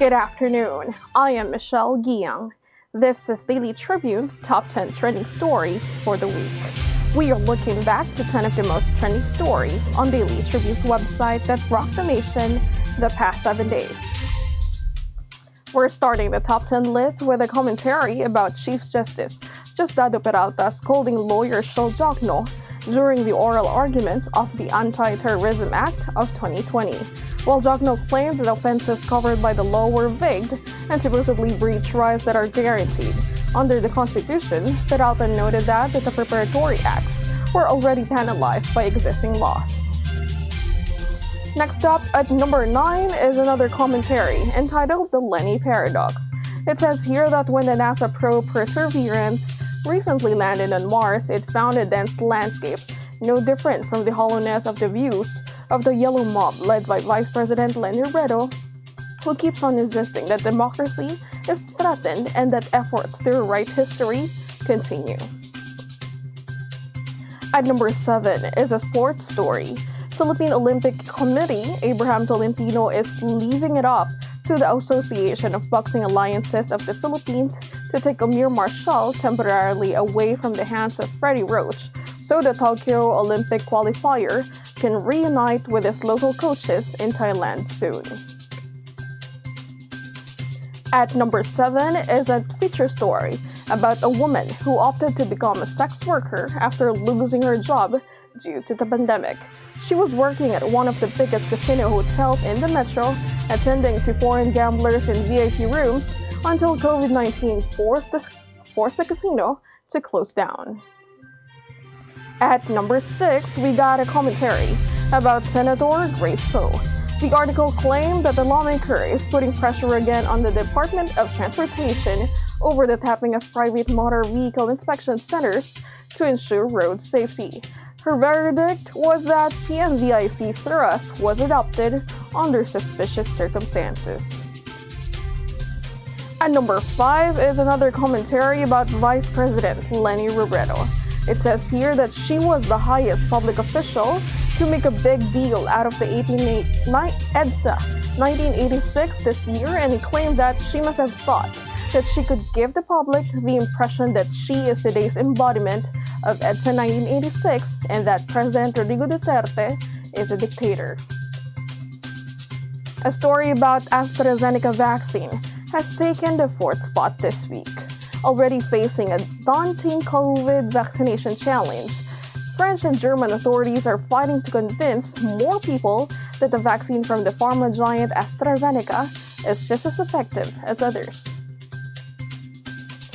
Good afternoon. I am Michelle Giang. This is Daily Tribune's Top 10 Trending Stories for the week. We are looking back to 10 of the most trending stories on Daily Tribune's website that rocked the nation the past 7 days. We're starting the top 10 list with a commentary about Chief Justice Diosdado Peralta scolding lawyer Shol Jokno during the oral argument of the Anti-Terrorism Act of 2020. While Jokno claimed that offenses covered by the law were vague and supposedly breach rights that are guaranteed under the Constitution, Peralta noted that the preparatory acts were already penalized by existing laws. Next up, at number 9 is another commentary entitled The LENI Paradox. It says here that when the NASA probe Perseverance recently landed on Mars, it found a dense landscape, no different from the hollowness of the views of the Yellow Mob led by Vice President LENI ROBREDO, who keeps on insisting that democracy is threatened and that efforts to rewrite history continue. At number 7 is a sports story. Philippine Olympic Committee Abraham Tolentino is leaving it up to the Association of Boxing Alliances of the Philippines to take Amir Marshall temporarily away from the hands of Freddie Roach so the Tokyo Olympic qualifier can reunite with his local coaches in Thailand soon. At number 7 is a feature story about a woman who opted to become a sex worker after losing her job due to the pandemic. She was working at one of the biggest casino hotels in the metro, attending to foreign gamblers in VIP rooms until COVID-19 forced the casino to close down. At number 6, we got a commentary about Senator Grace Poe. The article claimed that the lawmaker is putting pressure again on the Department of Transportation over the tapping of private motor vehicle inspection centers to ensure road safety. Her verdict was that PMVIC thrust was adopted under suspicious circumstances. At number 5 is another commentary about Vice President LENI ROBREDO. It says here that she was the highest public official to make a big deal out of the EDSA 1986 this year, and he claimed that she must have thought that she could give the public the impression that she is today's embodiment of EDSA 1986 and that President Rodrigo Duterte is a dictator. A story about ASTRAZENECA vaccine has taken the 4th spot this week. Already facing a daunting COVID vaccination challenge, French and German authorities are fighting to convince more people that the vaccine from the pharma giant ASTRAZENECA is just as effective as others.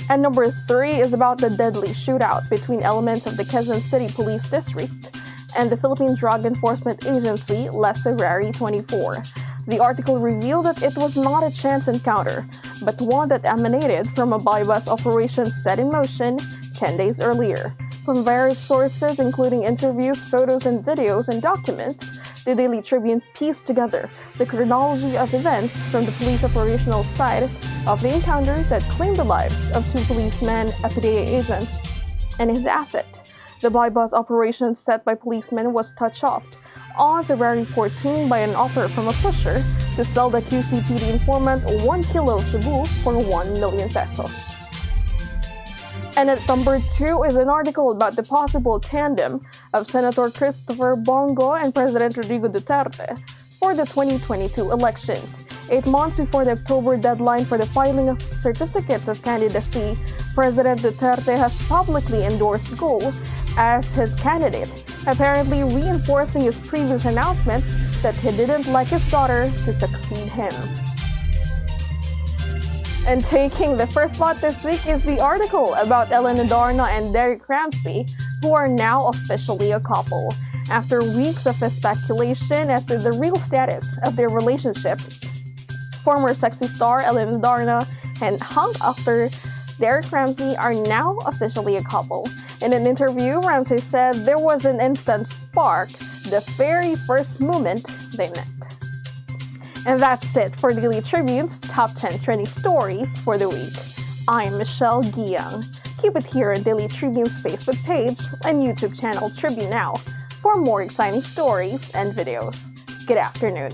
And number 3 is about the deadly shootout between elements of the Quezon City Police District and the Philippine Drug Enforcement Agency last February 24. The article revealed that it was not a chance encounter, but one that emanated from a bypass operation set in motion 10 days earlier. From various sources, including interviews, photos, and videos and documents, the Daily Tribune pieced together the chronology of events from the police operational side of the encounter that claimed the lives of 2 policemen, a PDA agents, and his asset. The bypass operation set by policemen was touched off on February 14 by an offer from a pusher to sell the QCPD informant 1 kilo shabu for 1 million pesos. And at number 2 is an article about the possible tandem of Senator Christopher Bongo and President Rodrigo Duterte for the 2022 elections. 8 months before the October deadline for the filing of certificates of candidacy, President Duterte has publicly endorsed Go as his candidate, apparently reinforcing his previous announcement that he didn't like his daughter to succeed him. And taking the first spot this week is the article about Elena Darna and Derek Ramsey, who are now officially a couple. After weeks of speculation as to the real status of their relationship, former sexy star Elena Darna and hunk actor Derek Ramsey are now officially a couple. In an interview, Ramsey said there was an instant spark the very first moment they met. And that's it for Daily Tribune's Top 10 Trending Stories for the week. I'm Michelle Giang. Keep it here on Daily Tribune's Facebook page and YouTube channel Tribune Now for more exciting stories and videos. Good afternoon.